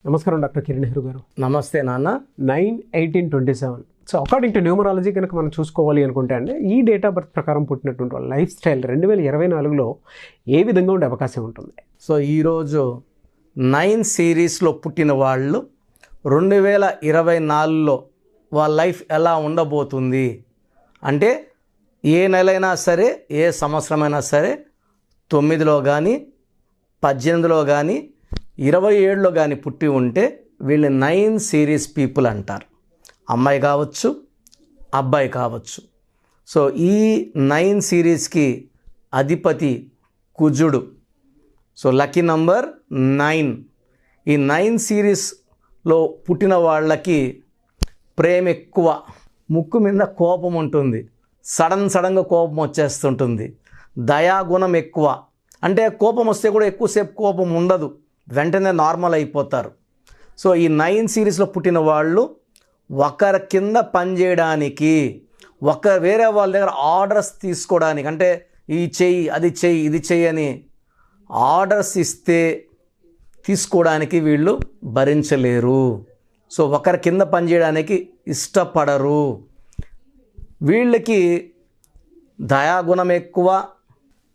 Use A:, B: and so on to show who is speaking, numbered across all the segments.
A: నమస్కారం డాక్టర్ కిరణ్ నెహ్రూ గారు.
B: నమస్తే నాన్న.
A: 9/18/27. సో అకార్డింగ్ టు న్యూమరాలజీ కనుక మనం చూసుకోవాలి అనుకుంటే అండి, ఈ డేట్ ఆఫ్ బర్త్ ప్రకారం పుట్టినటువంటి వాళ్ళ లైఫ్ స్టైల్ 2024లో ఏ విధంగా ఉండే అవకాశం ఉంటుంది?
B: సో ఈరోజు 9 సిరీస్లో పుట్టిన వాళ్ళు 2024లో వాళ్ళ లైఫ్ ఎలా ఉండబోతుంది అంటే, ఏ నెలైనా సరే, ఏ సంవత్సరమైనా సరే, 9లో కానీ 18లో కానీ 27లో కానీ పుట్టి ఉంటే వీళ్ళు 9 సిరీస్ పీపుల్ అంటారు. అమ్మాయి కావచ్చు, అబ్బాయి కావచ్చు. సో ఈ 9 సిరీస్కి అధిపతి కుజుడు. So lucky number 9. ఈ 9 సిరీస్లో పుట్టిన వాళ్ళకి ప్రేమ ఎక్కువ, ముక్కు మీద కోపం ఉంటుంది, సడన్గా కోపం వచ్చేస్తుంటుంది, దయాగుణం ఎక్కువ. అంటే కోపం వస్తే కూడా ఎక్కువసేపు కోపం ఉండదు, వెంటనే నార్మల్ అయిపోతారు. సో ఈ 9 సిరీస్లో పుట్టిన వాళ్ళు ఒకరి కింద పనిచేయడానికి, వేరే వాళ్ళ దగ్గర ఆర్డర్స్ తీసుకోవడానికి, అంటే ఈ చెయ్యి, అది చెయ్యి, ఇది చెయ్యి అని ఆర్డర్స్ ఇస్తే తీసుకోవడానికి వీళ్ళు భరించలేరు. సో ఒకరి కింద పనిచేయడానికి ఇష్టపడరు. వీళ్ళకి దయాగుణం ఎక్కువ,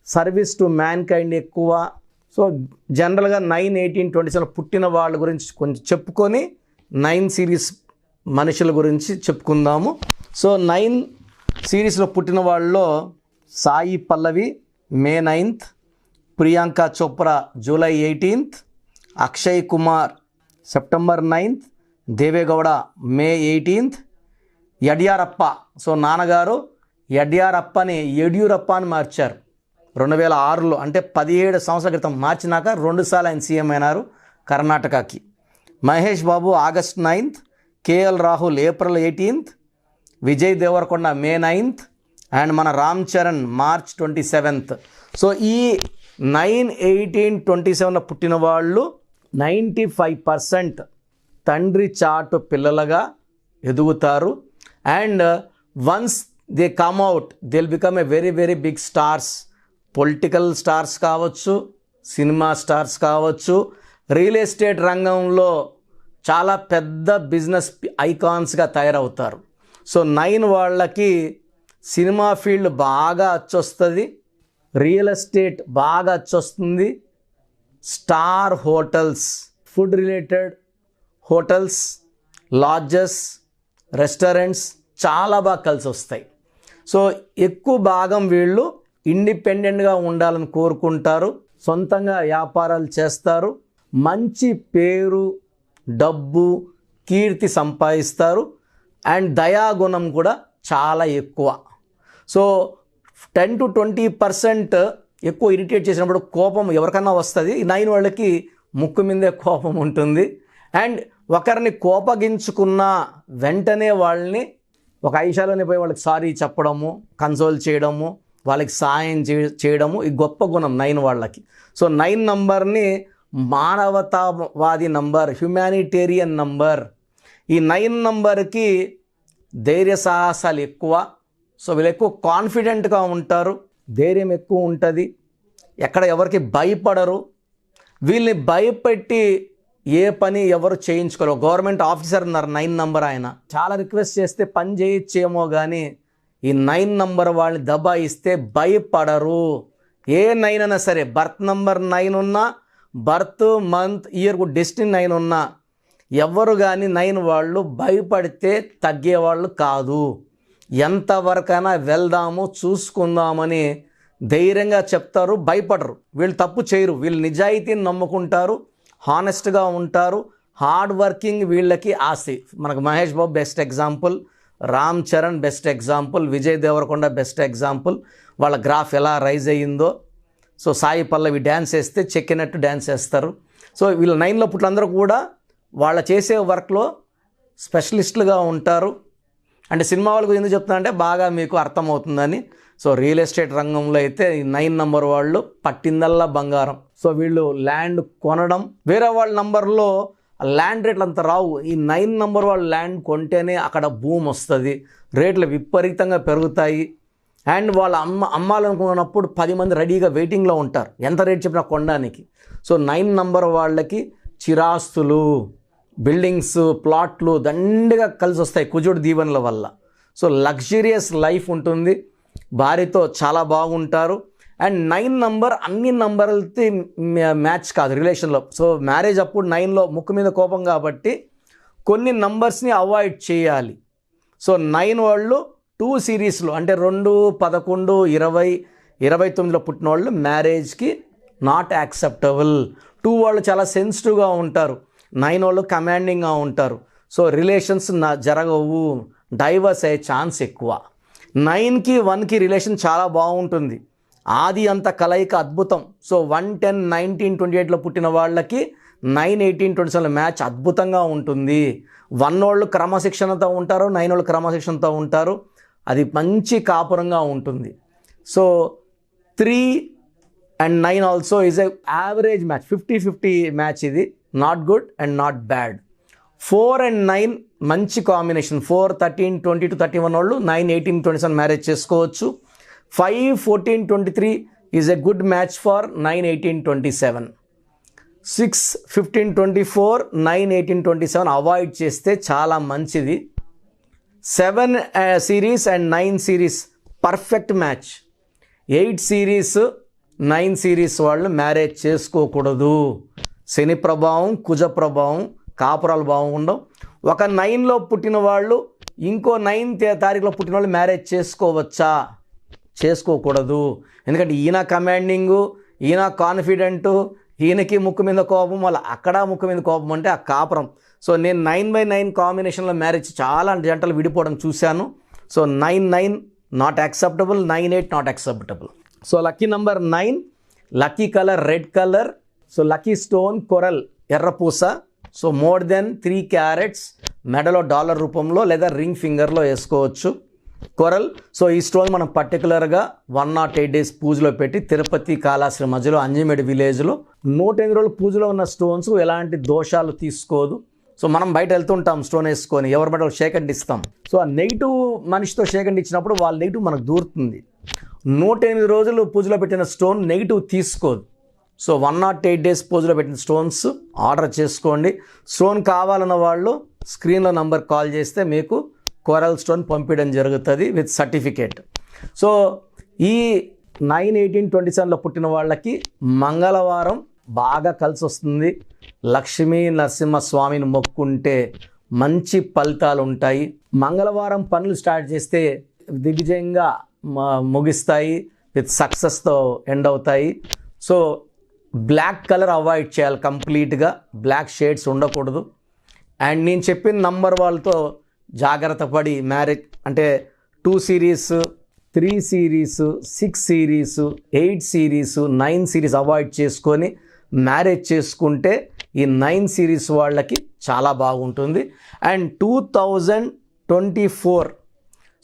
B: సర్వీస్ టు మ్యాన్ కైండ్ ఎక్కువ. సో జనరల్గా 9/18/27 పుట్టిన వాళ్ళ గురించి కొంచెం చెప్పుకొని 9 సిరీస్ మనుషుల గురించి చెప్పుకుందాము. సో 9 సిరీస్లో పుట్టిన వాళ్ళలో Sai Pallavi May 9th, Priyanka Chopra July 18th, Akshay Kumar September 9th, Deve Gowda May 18th, Yediyurappa. So నాన్నగారు యడ్యారప్పని యడ్యూరప్ప అని మార్చారు 2006లో, అంటే 17 సంవత్సరాల క్రితం మార్చినాక 2 సార్లు ఆయన సీఎం అయినారు కర్ణాటకకి. Mahesh Babu August 9th, KL Rahul April 18th, Vijay Deverakonda May 9th, and మన Ram Charan March 27th. So ఈ 9/18/27లో పుట్టిన వాళ్ళు 95% తండ్రి చాటు పిల్లలుగా ఎదుగుతారు. And once they come out, they will become a very very big stars. Political stars కావచ్చు, సినిమా స్టార్స్ కావచ్చు, రియల్ ఎస్టేట్ రంగంలో చాలా పెద్ద బిజినెస్ ఐకాన్స్గా తయారవుతారు. సో 9 వాళ్ళకి సినిమా ఫీల్డ్ బాగా వచ్చొస్తుంది, రియల్ ఎస్టేట్ బాగా వచ్చొస్తుంది, star hotels, food related hotels, lodges, restaurants చాలా బాగా కలిసి వస్తాయి. సో ఎక్కువ భాగం వీళ్ళు ఇండిపెండెంట్గా ఉండాలని కోరుకుంటారు, సొంతంగా వ్యాపారాలు చేస్తారు, మంచి పేరు, డబ్బు, కీర్తి సంపాదిస్తారు. అండ్ దయాగుణం కూడా చాలా ఎక్కువ. సో 10 to 20% ఎక్కువ ఇరిటేట్ చేసినప్పుడు కోపం ఎవరికన్నా వస్తుంది. ఈ 9 వాళ్ళకి ముక్కు మీదే కోపం ఉంటుంది. అండ్ ఒకరిని కోపగించుకున్న వెంటనే వాళ్ళని ఒక ఐశాలోనే పోయి వాళ్ళకి సారీ చెప్పడము, కన్సోల్ చేయడము, వాళ్ళకి సాయం చేయడము ఈ గొప్ప గుణం 9 వాళ్ళకి. సో 9 నంబర్ని మానవతావాది నంబర్, హ్యుమానిటేరియన్ నంబర్. ఈ 9 నంబర్కి ధైర్య సాహసాలు ఎక్కువ. సో వీళ్ళు ఎక్కువ కాన్ఫిడెంట్గా ఉంటారు, ధైర్యం ఎక్కువ ఉంటుంది, ఎక్కడ ఎవరికి భయపడరు. వీళ్ళని భయపెట్టి ఏ పని ఎవరు చేయించుకోరు. గవర్నమెంట్ ఆఫీసర్ ఉన్నారు 9 నంబర్, ఆయన చాలా రిక్వెస్ట్ చేస్తే పని చేయొచ్చేమో, కానీ ఈ 9 నంబర్ వాళ్ళని దబాయిస్తే భయపడరు. ఏ 9 అయినా సరే, బర్త్ నంబర్ 9 ఉన్నా, బర్త్ మంత్ ఇయర్ డెస్టినీ 9 ఉన్నా, ఎవరు కానీ 9 వాళ్ళు భయపడితే తగ్గేవాళ్ళు కాదు. ఎంతవరకైనా వెళ్దాము, చూసుకుందామని ధైర్యంగా చెప్తారు, భయపడరు. వీళ్ళు తప్పు చేయరు, వీళ్ళు నిజాయితీని నమ్ముకుంటారు, హానెస్ట్గా ఉంటారు, హార్డ్ వర్కింగ్ వీళ్ళకి ఆస్తి. మనకు Mahesh Babu best example, Ram Charan best example, Vijay Devarakonda best example. వాళ్ళ గ్రాఫ్ ఎలా రైజ్ అయ్యిందో. సో సాయి పల్లవి డ్యాన్స్ వేస్తే చెక్కినట్టు డ్యాన్స్ వేస్తారు. సో వీళ్ళు 9లో పుట్టినందరూ కూడా వాళ్ళ చేసే వర్క్లో స్పెషలిస్టులుగా ఉంటారు. అంటే సినిమా వాళ్ళకు ఎందుకు చెప్తున్నా అంటే బాగా మీకు అర్థమవుతుందని. సో రియల్ ఎస్టేట్ రంగంలో అయితే ఈ 9 నంబర్ వాళ్ళు పట్టిందల్లా బంగారం. సో వీళ్ళు ల్యాండ్ కొనడం, వేరే వాళ్ళ నంబర్లో ల్యాండ్ రేట్లు అంత రావు. ఈ 9 నంబర్ వాళ్ళు ల్యాండ్ కొంటేనే అక్కడ భూమి వస్తుంది, రేట్లు విపరీతంగా పెరుగుతాయి. అండ్ వాళ్ళ అమ్మాలనుకున్నప్పుడు 10 మంది రెడీగా వెయిటింగ్లో ఉంటారు, ఎంత రేట్ చెప్పినా కొనడానికి. సో 9 నంబర్ వాళ్ళకి చిరాస్తులు, బిల్డింగ్స్, ప్లాట్లు దండిగా కలిసి వస్తాయి కుజుడు దీవెనల వల్ల. సో లగ్జరియస్ లైఫ్ ఉంటుంది, భార్యతో చాలా బాగుంటారు. అండ్ 9 నంబర్ అన్ని నంబర్లతో మ్యాచ్ కాదు రిలేషన్లో. సో మ్యారేజ్ అప్పుడు 9లో ముక్కు మీద కోపం కాబట్టి కొన్ని నంబర్స్ని అవాయిడ్ చేయాలి. సో 9 వాళ్ళు 2 సిరీస్లో అంటే 2, 11, 20, 29లో పుట్టిన వాళ్ళు మ్యారేజ్కి నాట్ యాక్సెప్టబుల్. 2 వాళ్ళు చాలా సెన్సిటివ్గా ఉంటారు, 9 వాళ్ళు కమాండింగ్గా ఉంటారు. సో రిలేషన్స్ జరగవు, డైవర్స్ అయ్యే ఛాన్స్ ఎక్కువ. 9కి 1కి రిలేషన్ చాలా బాగుంటుంది, ఆది అంత కలయిక అద్భుతం. సో 1, 10, 19, 28లో పుట్టిన వాళ్ళకి 9, 18, 27 మ్యాచ్ అద్భుతంగా ఉంటుంది. 1 వాళ్ళు క్రమశిక్షణతో ఉంటారు, 9 వాళ్ళు క్రమశిక్షణతో ఉంటారు, అది మంచి కాపురంగా ఉంటుంది. So 3 and 9 also is a average match, 50-50 match. ఇది not good and not bad. 4 and 9 మంచి కాంబినేషన్. 4, 13, 22, 31 వాళ్ళు 9, 18, 27 మ్యారేజ్ చేసుకోవచ్చు. 5, 14, 23 is a good match for 9, 18, 27. 6, 15, 24, 9, 18, 27 avoid చేస్తే చాలా మంచిది. 7 series and 9 series perfect match. 8 series 9 series వాళ్ళు మ్యారేజ్ చేసుకోకూడదు. శని ప్రభావం, కుజ ప్రభావం, కాపురాలు బాగుండవు. ఒక 9లో పుట్టిన వాళ్ళు ఇంకో 9th తారీఖులో పుట్టిన వాళ్ళు మ్యారేజ్ చేసుకోవచ్చా? చేసుకోకూడదు. ఎందుకంటే ఈయన కమాండింగు, ఈయన కాన్ఫిడెంటు, ఈయనకి ముక్కు మీద కోపం, వాళ్ళ అక్కడ ముక్కు మీద కోపం అంటే ఆ కాపురం. సో నేను 9/9 కాంబినేషన్లో మ్యారేజ్ చాలా జంటలు విడిపోవడం చూశాను. So 9/9 not acceptable, 9/8 not acceptable. So lucky number 9, lucky colour red colour. So lucky stone coral, ఎర్రపూస. సో మోర్ దెన్ 3 క్యారెట్స్ మెడలో డాలర్ రూపంలో లేదా రింగ్ ఫింగర్లో వేసుకోవచ్చు కొరల్. సో ఈ స్టోన్ మనం పర్టికులర్గా 108 డేస్ పూజలో పెట్టి తిరుపతి కాళాశ్రీ మధ్యలో అంజిమేడి విలేజ్లో 108 రోజులు పూజలో ఉన్న స్టోన్స్ ఎలాంటి దోషాలు తీసుకోదు. సో మనం బయట వెళ్తుంటాం స్టోన్ వేసుకొని, ఎవరి బయట షేక్ హ్యాండ్ ఇస్తాం. సో ఆ నెగిటివ్ మనిషితో షేక్ హ్యాండ్ ఇచ్చినప్పుడు వాళ్ళ నెగిటివ్ మనకు దూరుతుంది. 108 రోజులు పూజలో పెట్టిన స్టోన్ నెగిటివ్ తీసుకోదు. సో 108 డేస్ పూజలో పెట్టిన స్టోన్స్ ఆర్డర్ చేసుకోండి. స్టోన్ కావాలన్న వాళ్ళు స్క్రీన్లో నంబర్ కాల్ చేస్తే మీకు కోరల్ స్టోన్ పంపించడం జరుగుతుంది విత్ సర్టిఫికేట్. సో ఈ 9, 18, 27లో పుట్టిన వాళ్ళకి మంగళవారం బాగా కలిసి వస్తుంది. లక్ష్మీ నరసింహస్వామిని మొక్కుంటే మంచి ఫలితాలు ఉంటాయి. మంగళవారం పనులు స్టార్ట్ చేస్తే దిగ్విజయంగా ముగిస్తాయి, విత్ సక్సెస్తో ఎండ్ అవుతాయి. సో బ్లాక్ కలర్ అవాయిడ్ చేయాలి కంప్లీట్గా, బ్లాక్ షేడ్స్ ఉండకూడదు. అండ్ నేను చెప్పిన నంబర్ వాళ్ళతో జాగ్రత్త పడి మ్యారేజ్ అంటే 2 series, 3 series, 6 series, 8 series, 9 series avoid చేసుకొని మ్యారేజ్ చేసుకుంటే ఈ 9 సిరీస్ వాళ్ళకి చాలా బాగుంటుంది. And 2024,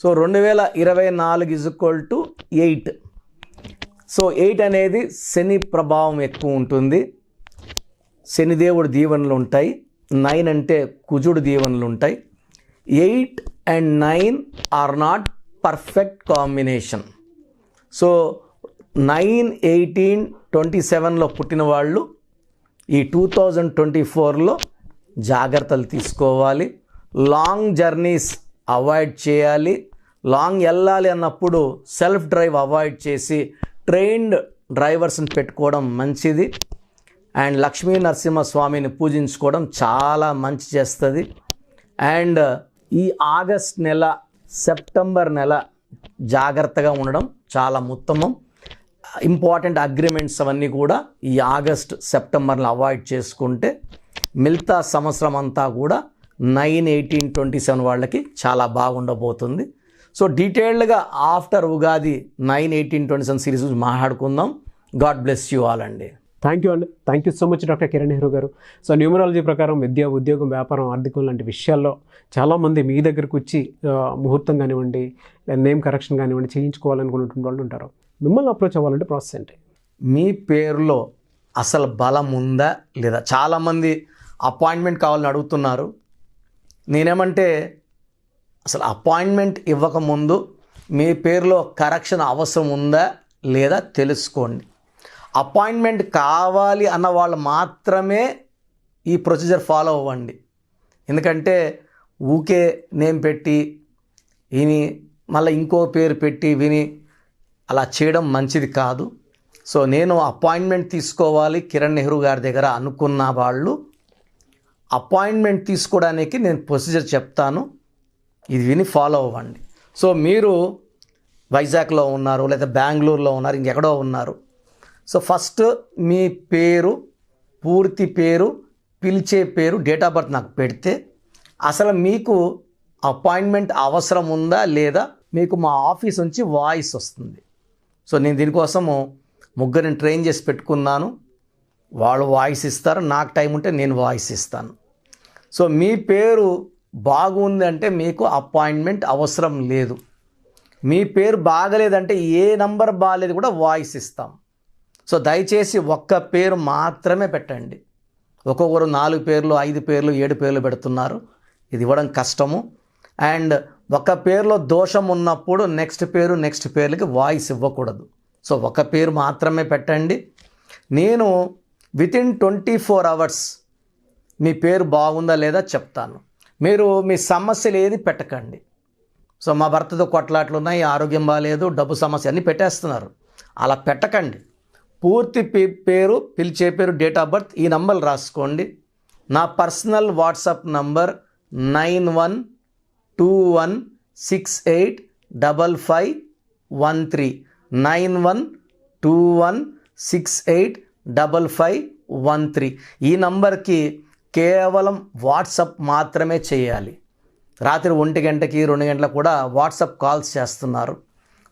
B: so 2024 = 8. సో 8 అనేది శని ప్రభావం ఎక్కువ ఉంటుంది, శనిదేవుడు దీవెనలు ఉంటాయి. 9 అంటే కుజుడు దీవెనలు ఉంటాయి. 8 and 9 are not perfect combination. So 9, 18, 27లో పుట్టిన వాళ్ళు ఈ 2024లో జాగ్రత్తలు తీసుకోవాలి. లాంగ్ జర్నీస్ అవాయిడ్ చేయాలి. లాంగ్ వెళ్ళాలి అన్నప్పుడు సెల్ఫ్ డ్రైవ్ అవాయిడ్ చేసి ట్రైన్డ్ డ్రైవర్స్ని పెట్టుకోవడం మంచిది. అండ్ లక్ష్మీ నరసింహస్వామిని పూజించుకోవడం చాలా మంచి చేస్తుంది. అండ్ ఈ ఆగస్ట్ నెల, సెప్టెంబర్ నెల జాగ్రత్తగా ఉండడం చాలా ఉత్తమం. ఇంపార్టెంట్ అగ్రిమెంట్స్ అవన్నీ కూడా ఈ ఆగస్ట్, సెప్టెంబర్లో అవాయిడ్ చేసుకుంటే మిగతా సంవత్సరం అంతా కూడా 9, 18, 27 వాళ్ళకి చాలా బాగుండబోతుంది. సో డీటెయిల్డ్గా ఆఫ్టర్ ఉగాది 9, 18, 27 సిరీస్ మాట్లాడుకుందాం. గాడ్ బ్లెస్ యూ ఆల్ అండి.
A: థ్యాంక్ యూ అండి. Thank you so much doctor Kiran Nehru గారు. సో న్యూమరాలజీ ప్రకారం విద్య, ఉద్యోగం, వ్యాపారం, ఆర్థికం లాంటి విషయాల్లో చాలామంది మీ దగ్గరకు వచ్చి ముహూర్తం కానివ్వండి, నేమ్ కరెక్షన్ కానివ్వండి చేయించుకోవాలనుకున్నటువంటి వాళ్ళు ఉంటారు. మిమ్మల్ని అప్రోచ్ అవ్వాలంటే ప్రాసెస్ ఏంటి?
B: మీ పేరులో అసలు బలం ఉందా లేదా? చాలామంది అపాయింట్మెంట్ కావాలని అడుగుతున్నారు. నేనేమంటే అసలు అపాయింట్మెంట్ ఇవ్వకముందు మీ పేరులో కరెక్షన్ అవసరం ఉందా లేదా తెలుసుకోండి. అపాయింట్మెంట్ కావాలి అన్న వాళ్ళు మాత్రమే ఈ ప్రొసీజర్ ఫాలో అవ్వండి. ఎందుకంటే ఊకే నేమ్ పెట్టి విని మళ్ళీ ఇంకో పేరు పెట్టి విని అలా చేయడం మంచిది కాదు. సో నేను అపాయింట్మెంట్ తీసుకోవాలి కిరణ్ నెహ్రూ గారి దగ్గర అనుకున్న వాళ్ళు అపాయింట్మెంట్ తీసుకోవడానికి నేను ప్రొసీజర్ చెప్తాను, ఇది విని ఫాలో అవ్వండి. సో మీరు వైజాగ్లో ఉన్నారు లేదా బెంగళూరులో ఉన్నారు, ఇంకెక్కడో ఉన్నారు. సో ఫస్ట్ మీ పేరు, పూర్తి పేరు, పిలిచే పేరు, డేట్ ఆఫ్ బర్త్ నాకు పెడితే అసలు మీకు అపాయింట్మెంట్ అవసరం ఉందా లేదా మీకు మా ఆఫీస్ నుంచి వాయిస్ వస్తుంది. సో నేను దీనికోసము ముగ్గురిని ట్రైన్ చేసి పెట్టుకున్నాను. వాళ్ళు వాయిస్ ఇస్తారు, నాకు టైం ఉంటే నేను వాయిస్ ఇస్తాను. సో మీ పేరు బాగుంది అంటే మీకు అపాయింట్మెంట్ అవసరం లేదు. మీ పేరు బాగలేదంటే ఏ నంబర్ బాగలేదు కూడా వాయిస్ ఇస్తాం. సో దయచేసి ఒక్క పేరు మాత్రమే పెట్టండి. ఒక్కొక్కరు 4 పేర్లు 5 పేర్లు 7 పేర్లు పెడుతున్నారు, ఇది ఇవ్వడం కష్టము. అండ్ ఒక పేరులో దోషం ఉన్నప్పుడు నెక్స్ట్ పేర్లకి వాయిస్ ఇవ్వకూడదు. సో ఒక పేరు మాత్రమే పెట్టండి. నేను వితిన్ 24 అవర్స్ మీ పేరు బాగుందా లేదా చెప్తాను. మీరు మీ సమస్యలు ఏది పెట్టకండి. సో మా భర్తతో కొట్లాట్లు ఉన్నాయి, ఆరోగ్యం బాగాలేదు, డబ్బు సమస్య అన్నీ పెట్టేస్తున్నారు, అలా పెట్టకండి. పూర్తి పేరు, పిలిచే పేరు, డేట్ ఆఫ్ బర్త్, ఈ నంబర్లు రాసుకోండి. నా పర్సనల్ వాట్సాప్ నంబర్ 9121685513 9121685513. ఈ నంబర్కి కేవలం వాట్సాప్ మాత్రమే చేయాలి. రాత్రి 1 గంటకి 2 గంటలకు కూడా వాట్సాప్ కాల్స్ చేస్తున్నారు,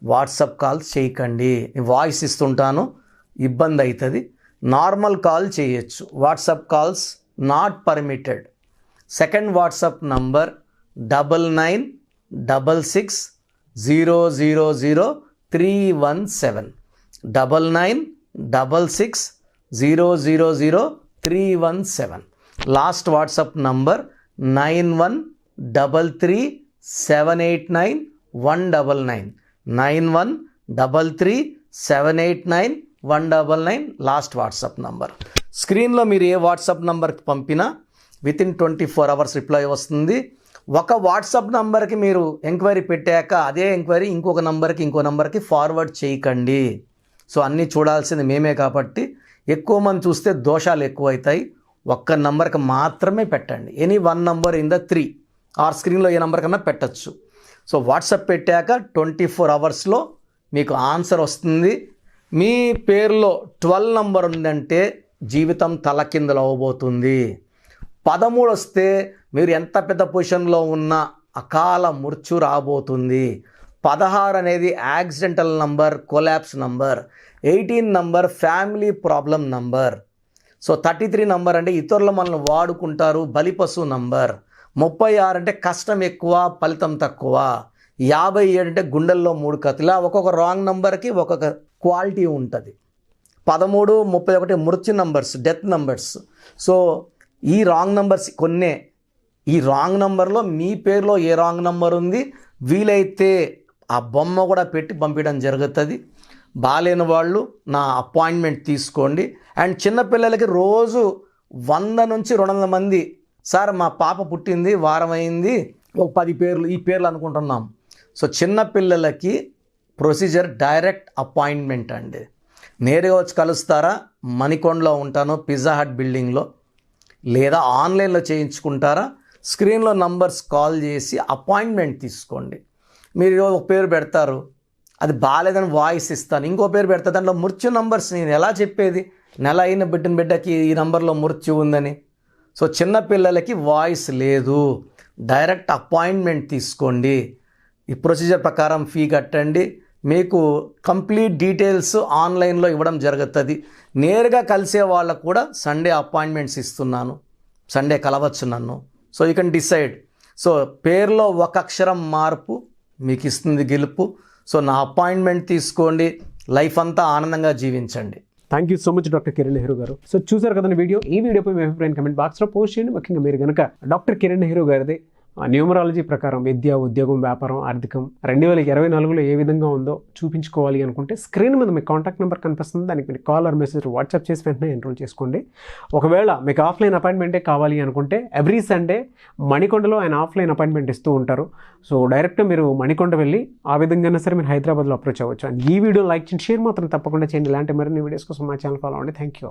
B: వాట్సాప్ కాల్స్ చేయకండి. వాయిస్ ఇస్తుంటాను, ఇబ్బంది అవుతుంది. నార్మల్ కాల్ చేయొచ్చు, WhatsApp calls not permitted. Second WhatsApp number 9966000317 9966000317. Last WhatsApp number 9133789199 9133789199 last WhatsApp number. స్క్రీన్లో మీరు ఏ వాట్సాప్ నంబర్కి పంపినా వితిన్ 24 అవర్స్ రిప్లై వస్తుంది. ఒక వాట్సాప్ నంబర్కి మీరు ఎంక్వైరీ పెట్టాక అదే ఎంక్వైరీ ఇంకో నంబర్కి ఫార్వర్డ్ చేయకండి. సో అన్నీ చూడాల్సింది మేమే కాబట్టి ఎక్కువ మంది చూస్తే దోషాలు ఎక్కువవుతాయి. ఒక్క నంబర్కి మాత్రమే పెట్టండి. Any 1 number in the 3 or స్క్రీన్లో ఏ నంబర్ కన్నా పెట్టచ్చు. సో వాట్సాప్ పెట్టాక 24 అవర్స్లో మీకు ఆన్సర్ వస్తుంది. మీ పేరులో 12 నంబర్ ఉందంటే జీవితం తలకిందులు అవ్వబోతుంది. 13 వస్తే మీరు ఎంత పెద్ద పొజిషన్లో ఉన్నా అకాల మృత్యు రాబోతుంది. 16 అనేది accidental number, collapse number. 18 number family problem number. So 33 number అంటే ఇతరులు మనల్ని వాడుకుంటారు, బలిపశు నంబర్. 36 అంటే కష్టం ఎక్కువ, ఫలితం తక్కువ. 57 అంటే గుండెల్లో 3 కత్తులు. ఇలా ఒక్కొక్క రాంగ్ నంబర్కి ఒక్కొక్క క్వాలిటీ ఉంటుంది. 13, 31 మృత్యు నంబర్స్, డెత్ నంబర్స్. సో ఈ రాంగ్ నంబర్స్ కొన్నే. ఈ రాంగ్ నంబర్లో మీ పేరులో ఏ రాంగ్ నంబర్ ఉంది వీలైతే ఆ బొమ్మ కూడా పెట్టి పంపించడం జరుగుతుంది. బాలేని వాళ్ళు నా అపాయింట్మెంట్ తీసుకోండి. అండ్ చిన్నపిల్లలకి రోజు 100 నుంచి 200 మంది, సార్ మా పాప పుట్టింది వారం అయింది, ఒక 10 పేర్లు ఈ పేర్లు అనుకుంటున్నాం. సో చిన్నపిల్లలకి ప్రొసీజర్ డైరెక్ట్ అపాయింట్మెంట్ అండి. నేరుగా వచ్చి కలుస్తారా? మణికొండలో ఉంటాను, పిజ్జా హట్ బిల్డింగ్లో. లేదా ఆన్లైన్లో చేయించుకుంటారా? స్క్రీన్లో నంబర్స్ కాల్ చేసి అపాయింట్మెంట్ తీసుకోండి. మీరు ఒక పేరు పెడతారు, అది బాగాలేదని వాయిస్ ఇస్తాను. ఇంకో పేరు పెడతా, దాంట్లో మృత్యు నంబర్స్ నేను ఎలా చెప్పేది? నెల అయిన బిడ్డకి ఈ నంబర్లో మృత్యు ఉందని. సో చిన్నపిల్లలకి వాయిస్ లేదు, డైరెక్ట్ అపాయింట్మెంట్ తీసుకోండి. ఈ ప్రొసీజర్ ప్రకారం ఫీ కట్టండి. మీకు కంప్లీట్ డీటెయిల్స్ ఆన్లైన్లో ఇవ్వడం జరుగుతుంది. నేరుగా కలిసే వాళ్ళకు కూడా సండే అపాయింట్మెంట్స్ ఇస్తున్నాను, సండే కలవచ్చు నన్ను. So you can decide. So పేరులో ఒక అక్షరం మార్పు మీకు ఇస్తుంది గెలుపు. సో నా అపాయింట్మెంట్ తీసుకోండి, లైఫ్ అంతా ఆనందంగా జీవించండి.
A: Thank you so much doctor Kiran Nehru గారు. సో చూసారు కదండి వీడియో. ఈ వీడియోపై మీ అభిప్రాయం కమెంట్ బాక్స్లో పోస్ట్ చేయండి. ముఖ్యంగా మీరు కనుక డాక్టర్ కిరణ్ నెహ్రూ గారిది న్యూమరాలజీ ప్రకారం విద్య, ఉద్యోగం, వ్యాపారం, ఆర్థికం 2024లో ఏ విధంగా ఉందో చూపించుకోవాలి అనుకుంటే స్క్రీన్ మీద మీకు కాంటాక్ట్ నెంబర్ కనిపిస్తుంది. దానికి మీరు కాల్ ఆర్ మెసేజ్ వాట్సాప్ చేసి వెంటనే ఎన్రోల్ చేసుకోండి. ఒకవేళ మీకు ఆఫ్లైన్ అపాయింట్మెంటే కావాలి అనుకుంటే ఎవ్రీ సండే మణికొండలో ఆయన ఆఫ్లైన్ అపాయింట్మెంట్ ఇస్తూ ఉంటారు. సో డైరెక్ట్ మీరు మణికొండ వెళ్ళి ఆ విధంగా సరే మీరు హైదరాబాద్లో అప్రోచ్ అవ్వచ్చు. అండ్ ఈ వీడియో లైక్ చేయండి, షేర్ మాత్రం తప్పకుండా చేయండి. ఇలాంటి మరిన్ని వీడియోస్ కోసం మా ఛానల్ ఫాలో అవ్వండి. Thank you.